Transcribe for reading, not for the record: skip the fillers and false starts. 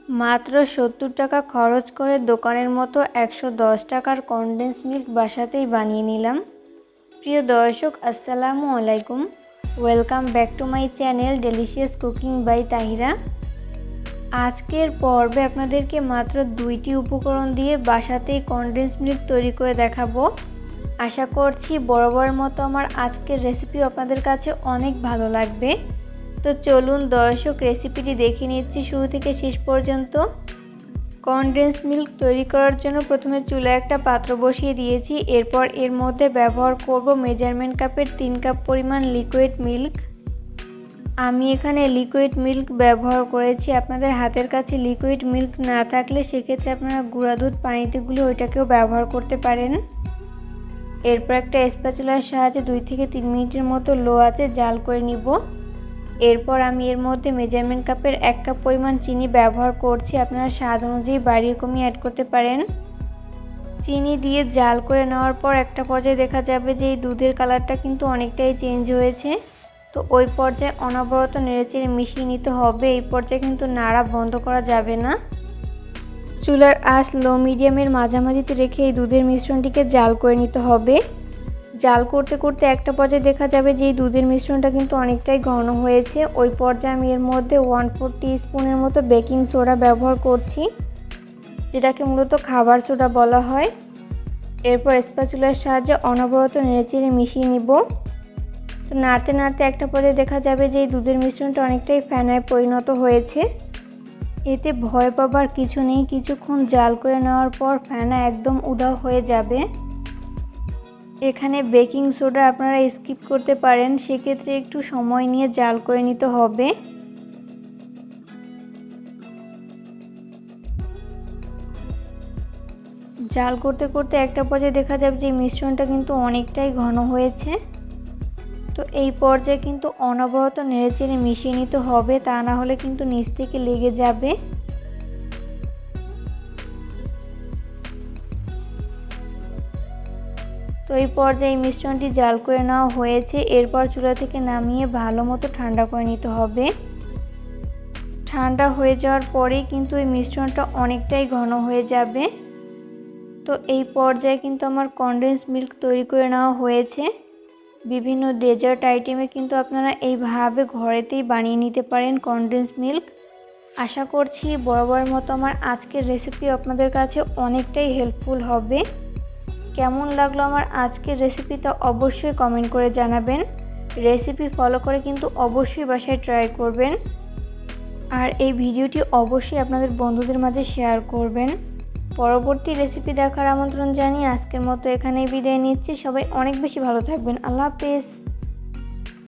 মাত্র ৭০ টাকা খরচ করে দোকানের মতো ১১০ টাকার কনডেন্স মিল্ক বাসাতেই বানিয়ে নিলাম। প্রিয় দর্শক, আসসালামু আলাইকুম। Welcome back to my channel delicious cooking by Tahira. আজকের পর্বে আপনাদেরকে মাত্র ২টি উপকরণ দিয়ে বাসাতেই কনডেন্স মিল্ক তৈরি করে দেখাবো। আশা করছি বরাবরের মতো আমার আজকের রেসিপি আপনাদের কাছে অনেক ভালো লাগবে। তো চলুন দর্শক, রেসিপিটি দেখে নিচ্ছি শুরু থেকে শেষ পর্যন্ত। কনডেন্স মিল্ক তৈরি করার জন্য প্রথমে চুলায় একটা পাত্র বসিয়ে দিয়েছি। এরপর এর মধ্যে ব্যবহার করব মেজারমেন্ট কাপের ৩ কাপ পরিমাণ লিকুইড মিল্ক। আমি এখানে লিকুইড মিল্ক ব্যবহার করেছি। আপনাদের হাতের কাছে লিকুইড মিল্ক না থাকলে সেক্ষেত্রে আপনারা গুঁড়া দুধ পানিতে গুলে ওইটাকেও ব্যবহার করতে পারেন। এরপর একটা স্প্যাচুলার সাহায্যে ২ থেকে ৩ মিনিটের মতো লো আঁচে জাল করে নিব। এরপর আমি এর মধ্যে মেজারমেন্ট কাপের ১ কাপ পরিমাণ চিনি ব্যবহার করছি। আপনারা স্বাদ অনুযায়ী বাড়িয়ে কমিয়ে অ্যাড করতে পারেন। চিনি দিয়ে জাল করে নেওয়ার পর একটা পর্যায়ে দেখা যাবে যে এই দুধের কালারটা কিন্তু অনেকটাই চেঞ্জ হয়েছে। তো ওই পর্যায়ে অনবরত নেড়েচেড়ে মিশিয়ে নিতে হবে। এই পর্যায়ে কিন্তু নাড়া বন্ধ করা যাবে না। চুলার আঁচ লো মিডিয়ামের মাঝামাঝিতে রেখে এই দুধের মিশ্রণটিকে জাল করে নিতে হবে। জাল করতে করতে একটা পর্যায়ে দেখা যাবে যে এই দুধের মিশ্রণটা কিন্তু অনেকটাই ঘন হয়েছে। ওই পর্যায়ে আমি এর মধ্যে 1/4 টিস্পুনের মতো বেকিং সোডা ব্যবহার করছি, যেটাকে মূলত খাবার সোডা বলা হয়। এরপর স্প্যাচুলার সাহায্যে অনবরত নেড়েচেড়ে মিশিয়ে নিব। তো নাড়তে নাড়তে একটা পর্যায়ে দেখা যাবে যে এই দুধের মিশ্রণটা অনেকটাই ফেনায় পরিণত হয়েছে। এতে ভয় পাবার কিছু নেই। কিছুক্ষণ জাল করে নেওয়ার পর ফেনা একদম উধাও হয়ে যাবে। এখানে বেকিং সোডা আপনারা স্কিপ করতে পারেন, সেক্ষেত্রে একটু সময় নিয়ে জাল করে নিতে হবে। জাল করতে করতে একটা পর্যায়ে দেখা যাবে যে মিশ্রণটা কিন্তু অনেকটাই ঘন হয়েছে। তো এই পর্যায়ে কিন্তু অনবরত নেড়েচেড়ে মিশিয়ে নিতে হবে, তা না হলে কিন্তু নিচ থেকে লেগে যাবে। তো এই পর্যায়ে মিশ্রণটি জাল করে নেওয়া হয়েছে। এরপর চুলা থেকে নামিয়ে ভালো মতো ঠান্ডা করে নিতে হবে। ঠান্ডা হয়ে যাওয়ার পরেই কিন্তু এই মিশ্রণটা অনেকটাই ঘন হয়ে যাবে। তো এই পর্যায়ে কিন্তু আমার কনডেন্স মিল্ক তৈরি করে নেওয়া হয়েছে। বিভিন্ন ডেজার্ট আইটেমে কিন্তু আপনারা এইভাবে ঘরেতেই বানিয়ে নিতে পারেন কনডেন্স মিল্ক। আশা করছি বরাবরের মতো আমার আজকের রেসিপি আপনাদের কাছে অনেকটাই হেল্পফুল হবে। কেমন লাগলো আমার আজকের রেসিপিটা অবশ্যই কমেন্ট করে জানাবেন। রেসিপি ফলো করে কিন্তু অবশ্যই বাসায় ট্রাই করবেন। আর এই ভিডিওটি অবশ্যই আপনাদের বন্ধুদের মাঝে শেয়ার করবেন। পরবর্তী রেসিপি দেখার আমন্ত্রণ জানিয়ে আজকের মতো এখানেই বিদায় নিচ্ছি। সবাই অনেক বেশি ভালো থাকবেন। আল্লাহ হাফেজ।